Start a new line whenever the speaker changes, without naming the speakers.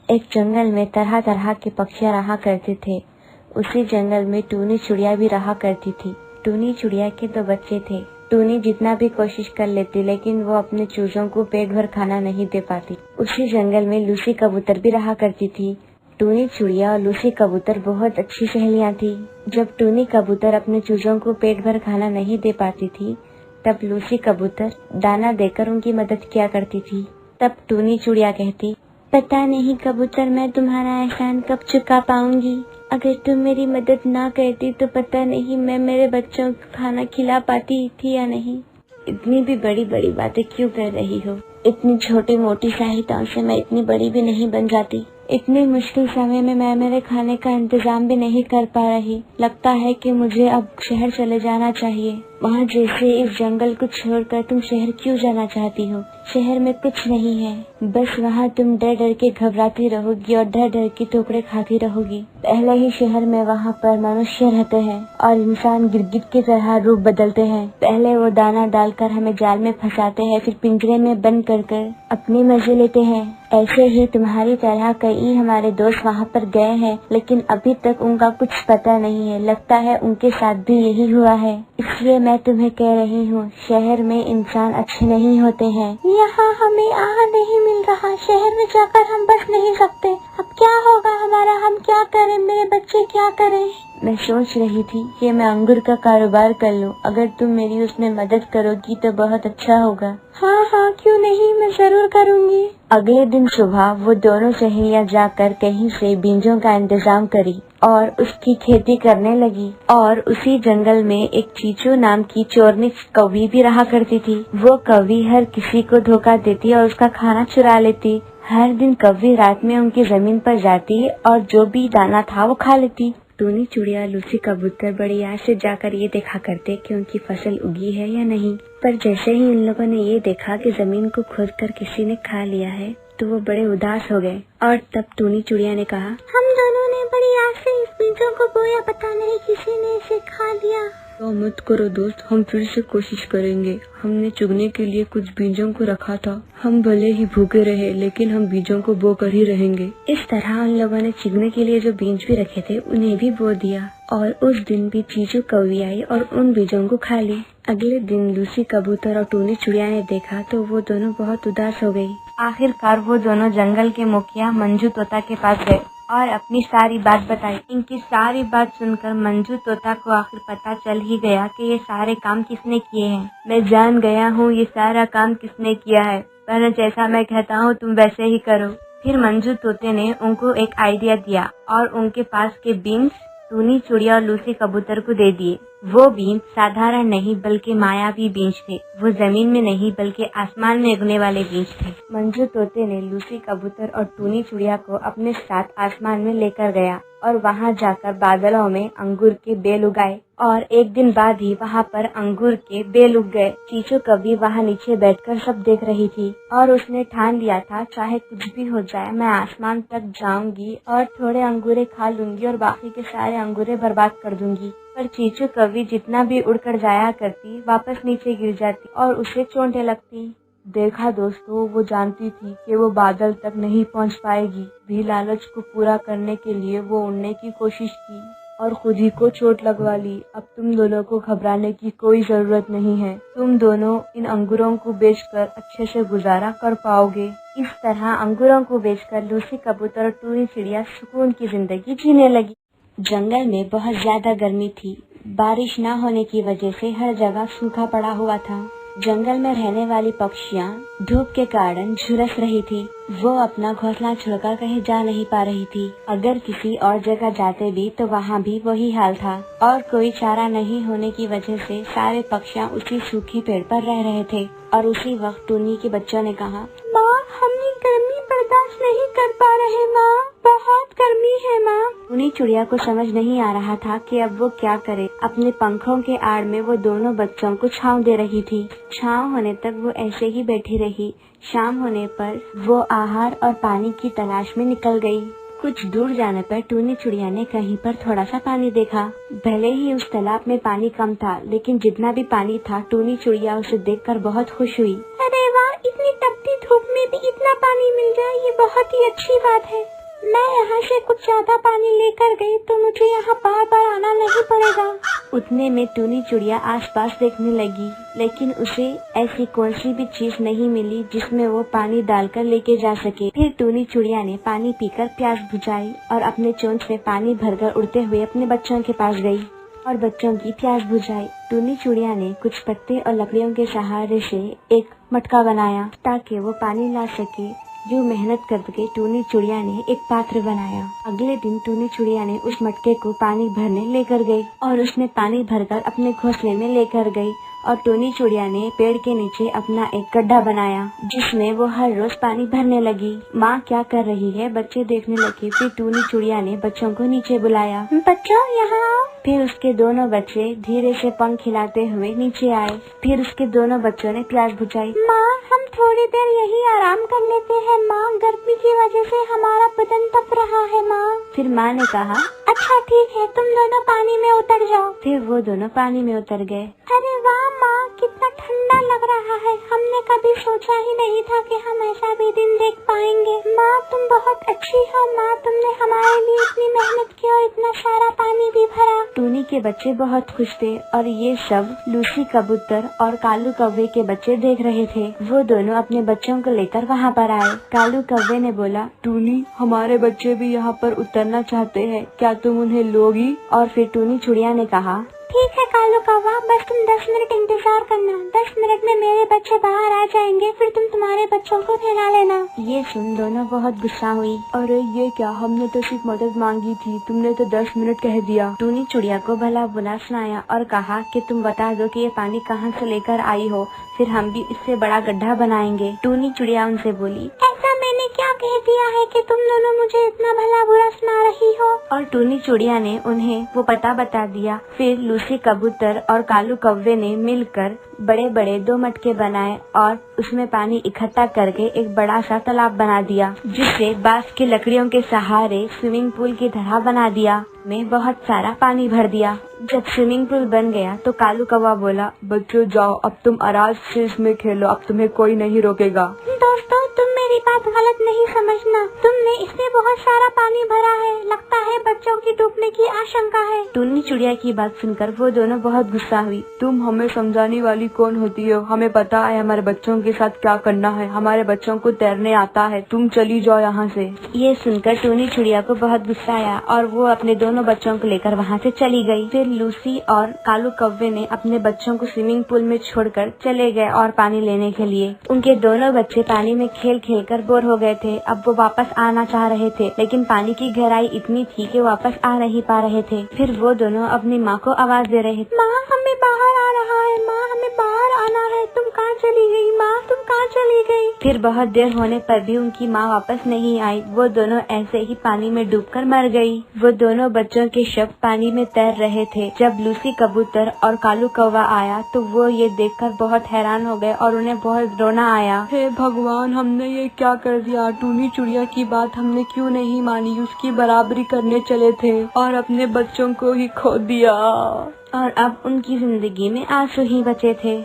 एक जंगल में तरह तरह के पक्षियाँ रहा करते थे। उसी जंगल में टूनी चिड़िया भी रहा करती थी। टूनी चिड़िया के 2 बच्चे थे। टूनी जितना भी कोशिश कर लेती लेकिन वो अपने चूजों को पेट भर खाना नहीं दे पाती। उसी जंगल में लूसी कबूतर भी रहा करती थी। टूनी चिड़िया और लूसी कबूतर बहुत अच्छी सहेलियां थी। जब टूनी कबूतर अपने चूजों को पेट भर खाना नहीं दे पाती थी तब लूसी कबूतर दाना देकर उनकी मदद किया करती थी। तब टूनी चिड़िया कहती, पता नहीं कबूतर मैं तुम्हारा एहसान कब चुका पाऊंगी। अगर तुम मेरी मदद ना करती तो पता नहीं मैं मेरे बच्चों को खाना खिला पाती थी या नहीं। इतनी भी बड़ी बड़ी बातें क्यों कर रही हो? इतनी छोटी मोटी सहायताओं से मैं इतनी बड़ी भी नहीं बन जाती। इतने मुश्किल समय में मैं मेरे खाने का इंतजाम भी नहीं कर पा रही। लगता है कि मुझे अब शहर चले जाना चाहिए। वहाँ जैसे इस जंगल को छोड़कर तुम शहर क्यों जाना चाहती हो? शहर में कुछ नहीं है, बस वहाँ तुम डर डर के घबराती रहोगी और डर डर के ठोकरें खाती रहोगी। पहले ही शहर में वहाँ पर मनुष्य रहते हैं और इंसान गिरगिट की तरह रूप बदलते हैं। पहले वो दाना डालकर हमें जाल में फंसाते हैं, फिर पिंजरे में बंद कर अपने मजे लेते हैं। ऐसे ही तुम्हारी तरह कई हमारे दोस्त वहाँ पर गए हैं लेकिन अभी तक उनका कुछ पता नहीं है। लगता है उनके साथ भी यही हुआ है। इसलिए मैं तुम्हें कह रही हूँ, शहर में इंसान अच्छे नहीं होते हैं। यहाँ हमें आहार नहीं मिल रहा, शहर में जाकर हम बस नहीं सकते। अब क्या होगा हमारा? हम क्या करें? मेरे बच्चे क्या करें? मैं सोच रही थी कि मैं अंगूर का कारोबार कर लूं। अगर तुम मेरी उसमें मदद करोगी तो बहुत अच्छा होगा। हाँ हाँ, क्यों नहीं, मैं जरूर करूँगी। अगले दिन सुबह वो दोनों सहेलियां जाकर कहीं से बीजों का इंतजाम करी और उसकी खेती करने लगी। और उसी जंगल में एक चीचू नाम की चोरनी कौवी भी रहा करती थी। वो कौवी हर किसी को धोखा देती और उसका खाना चुरा लेती। हर दिन कौवी रात में उनकी जमीन पर जाती और जो भी दाना था वो खा लेती। टूनी चिड़िया लूसी कबूतर बड़ी आस से जाकर ये देखा करते कि उनकी फसल उगी है या नहीं। पर जैसे ही इन लोगों ने ये देखा कि जमीन को खोदकर किसी ने खा लिया है तो वो बड़े उदास हो गए। और तब टूनी चिड़िया ने कहा, हम दोनों ने बड़ी आस से इस बीजों को बोया, पता नहीं किसी ने इसे खा लिया। तो मत करो दोस्त, हम फिर से कोशिश करेंगे। हमने चुगने के लिए कुछ बीजों को रखा था। हम भले ही भूखे रहे लेकिन हम बीजों को बो कर ही रहेंगे। इस तरह उन लोगों ने चुगने के लिए जो बीज भी रखे थे उन्हें भी बो दिया। और उस दिन भी चीचू कौवी आई और उन बीजों को खा ली। अगले दिन लूसी कबूतर और टूनी चिड़िया ने देखा तो वो दोनों बहुत उदास हो गयी। आखिरकार वो दोनों जंगल के मुखिया मंजू तोता के पास गए और अपनी सारी बात बताई। इनकी सारी बात सुनकर मंजू तोता को आखिर पता चल ही गया कि ये सारे काम किसने किए हैं। मैं जान गया हूँ ये सारा काम किसने किया है, पर जैसा मैं कहता हूँ तुम वैसे ही करो। फिर मंजू तोते ने उनको एक आइडिया दिया और उनके पास के बीन्स टूनी चिड़िया और लूसी कबूतर को दे दिए। वो बीज साधारण नहीं बल्कि मायावी बीज थे। वो जमीन में नहीं बल्कि आसमान में उगने वाले बीज थे। मंजू तोते ने लूसी कबूतर और टूनी चिड़िया को अपने साथ आसमान में लेकर गया और वहाँ जाकर बादलों में अंगूर के बेल उगाए। और एक दिन बाद ही वहाँ पर अंगूर के बेल उग गए। चीचू कभी वहाँ नीचे बैठकर सब देख रही थी और उसने ठान लिया था चाहे कुछ भी हो जाए मैं आसमान तक जाऊंगी और थोड़े अंगूरे खा लूंगी और बाकी के सारे अंगूरे बर्बाद कर दूंगी। पर चीचू कभी जितना भी उड़कर जाया करती वापस नीचे गिर जाती और उसे चोटें लगती। देखा दोस्तों, वो जानती थी कि वो बादल तक नहीं पहुंच पाएगी। भी लालच को पूरा करने के लिए वो उड़ने की कोशिश की और खुद ही को चोट लगवा ली। अब तुम दोनों को घबराने की कोई जरूरत नहीं है। तुम दोनों इन अंगूरों को बेचकर अच्छे से गुजारा कर पाओगे। इस तरह अंगूरों को बेचकर लूसी कबूतर और टूनी चिड़िया सुकून की जिंदगी जीने लगी। जंगल में बहुत ज्यादा गर्मी थी। बारिश न होने की वजह से हर जगह सूखा पड़ा हुआ था। जंगल में रहने वाली पक्षियाँ धूप के कारण झुलस रही थी। वो अपना घोंसला छोड़कर कहीं जा नहीं पा रही थी। अगर किसी और जगह जाते भी तो वहाँ भी वही हाल था और कोई चारा नहीं होने की वजह से सारे पक्षियाँ उसी सूखे पेड़ पर रह रहे थे। और उसी वक्त टूनी के बच्चों ने कहा, माँ हमने गर्मी बर्दाश्त नहीं कर पा रहे माँ, बहुत गर्मी है माँ। टूनी चिड़िया को समझ नहीं आ रहा था कि अब वो क्या करे। अपने पंखों के आड़ में वो दोनों बच्चों को छांव दे रही थी। छांव होने तक वो ऐसे ही बैठी रही। शाम होने पर वो आहार और पानी की तलाश में निकल गई। कुछ दूर जाने पर टूनी चिड़िया ने कहीं पर थोड़ा सा पानी देखा। भले ही उस तालाब में पानी कम था, लेकिन जितना भी पानी था टूनी चिड़िया उसे देखकर बहुत खुश हुई। अरे वाह, इतनी तपती धूप में भी इतना पानी मिल जाए, ये बहुत ही अच्छी बात है। मैं यहाँ से कुछ ज्यादा पानी लेकर गई तो मुझे यहाँ बार बार आना नहीं पड़ेगा। उतने में टूनी चिड़िया आसपास देखने लगी, लेकिन उसे ऐसी कौन सी भी चीज नहीं मिली जिसमें वो पानी डालकर लेके जा सके। फिर टूनी चिड़िया ने पानी पीकर प्यास बुझाई और अपने चोंच में पानी भरकर उड़ते हुए अपने बच्चों के पास गई और बच्चों की प्यास बुझाई। टूनी चिड़िया ने कुछ पत्ते और लकड़ियों के सहारे से एक मटका बनाया ताकि वो पानी ला सके। जो मेहनत करके टूनी चिड़िया ने एक पात्र बनाया। अगले दिन टूनी चिड़िया ने उस मटके को पानी भरने लेकर गई और उसने पानी भरकर अपने घोंसले में लेकर गई और टूनी चिड़िया ने पेड़ के नीचे अपना एक गड्ढा बनाया जिसमें वो हर रोज पानी भरने लगी। माँ क्या कर रही है बच्चे देखने लगे। फिर टूनी चिड़िया ने बच्चों को नीचे बुलाया, बच्चों यहाँ आओ। फिर उसके दोनों बच्चे धीरे से पंख हिलाते हुए नीचे आए। फिर उसके दोनों बच्चों ने प्यास बुझाई। माँ, हम थोड़ी देर यही आराम कर लेते हैं माँ, गर्मी की वजह से हमारा बदन तप रहा है माँ। फिर माँ ने कहा, अच्छा ठीक है, तुम दोनों पानी में उतर जाओ। फिर वो दोनों पानी में उतर गए। अरे वाह माँ, कितना ठंडा लग रहा है, हमने कभी सोचा ही नहीं था कि हम ऐसा भी दिन देख पाएंगे। माँ तुम बहुत अच्छी हो माँ, तुमने हमारे लिए इतनी मेहनत की और इतना सारा पानी भी भरा। टूनी के बच्चे बहुत खुश थे और ये सब लूसी कबूतर और कालू कौवे के बच्चे देख रहे थे। वो दोनों अपने बच्चों को लेकर वहाँ पर आए। कालू कौवे ने बोला, टूनी, हमारे बच्चे भी यहाँ पर उतरना चाहते हैं, क्या तुम उन्हें लोगी? और फिर टूनी चिड़िया ने कहा, ठीक है कालू कौवा, बस तुम 10 मिनट इंतजार करना, 10 मिनट में मेरे बच्चे बाहर आ जाएंगे, फिर तुम तुम्हारे बच्चों को ठहरा लेना। ये सुन दोनों बहुत गुस्सा हुई। अरे ये क्या, हमने तो सिर्फ मदद मांगी थी, तुमने तो 10 मिनट कह दिया। टूनी चिड़िया को भला बुला सुनाया और कहा कि तुम बता दो कि ये पानी कहाँ से लेकर आई हो, फिर हम भी इससे बड़ा गड्ढा बनाएंगे। टूनी चिड़िया उनसे बोली, ऐसा मैंने क्या कह दिया है कि तुम दोनों मुझे इतना भला बुरा सुना रही हो? और टूनी चिड़िया ने उन्हें वो पता बता दिया। फिर लूसी कबूतर और कालू कौवे ने मिलकर बड़े बड़े 2 मटके बनाए और उसमें पानी इकट्ठा करके एक बड़ा सा तालाब बना दिया, जिससे बांस की लकड़ियों के सहारे स्विमिंग पूल की तरह बना दिया। में बहुत सारा पानी भर दिया। जब स्विमिंग पूल बन गया तो कालू कौवा बोला, बच्चों जाओ, अब तुम आराम से इसमें खेलो, अब तुम्हें कोई नहीं रोकेगा। दोस्तों, तुम मेरी बात गलत नहीं समझना, तुमने इसमें बहुत सारा पानी भरा है, लगता है बच्चों की डूबने की आशंका है। टूनी चिड़िया की बात सुनकर वो दोनों बहुत गुस्सा हुई। तुम हमें समझाने वाली कौन होती हो? हमें पता है हमारे बच्चों के साथ क्या करना है, हमारे बच्चों को तैरने आता है, तुम चली जाओ यहाँ से। ये सुनकर टूनी चिड़िया को बहुत गुस्सा आया और वो अपने दोनों बच्चों को लेकर वहाँ से चली गई। फिर लूसी और कालू कौवे ने अपने बच्चों को स्विमिंग पूल में छोड़कर चले गए और पानी लेने के लिए। उनके दोनों बच्चे पानी में खेल खेल कर बोर हो गए थे। अब वो वापस आना चाह रहे थे, लेकिन पानी की गहराई इतनी थी कि वापस आ नहीं पा रहे थे। फिर वो दोनों अपनी माँ को आवाज दे रहे थे, माँ हमें बाहर आ रहा है, माँ हमें बाहर आना है, तुम कहाँ चली गई माँ, तुम कहाँ चली गई? फिर बहुत देर होने पर भी उनकी माँ वापस नहीं आई। वो दोनों ऐसे ही पानी में डूबकर मर गई। वो दोनों बच्चों के शव पानी में तैर रहे थे। जब लूसी कबूतर और कालू कौवा आया तो वो ये देखकर बहुत हैरान हो गए और उन्हें बहुत रोना आया। हे भगवान, हमने ये क्या कर दिया? टूनी चिड़िया की बात हमने क्यों नहीं मानी? उसकी बराबरी करने चले थे और अपने बच्चों को ही खो दिया। और अब उनकी जिंदगी में आंसू ही बचे थे।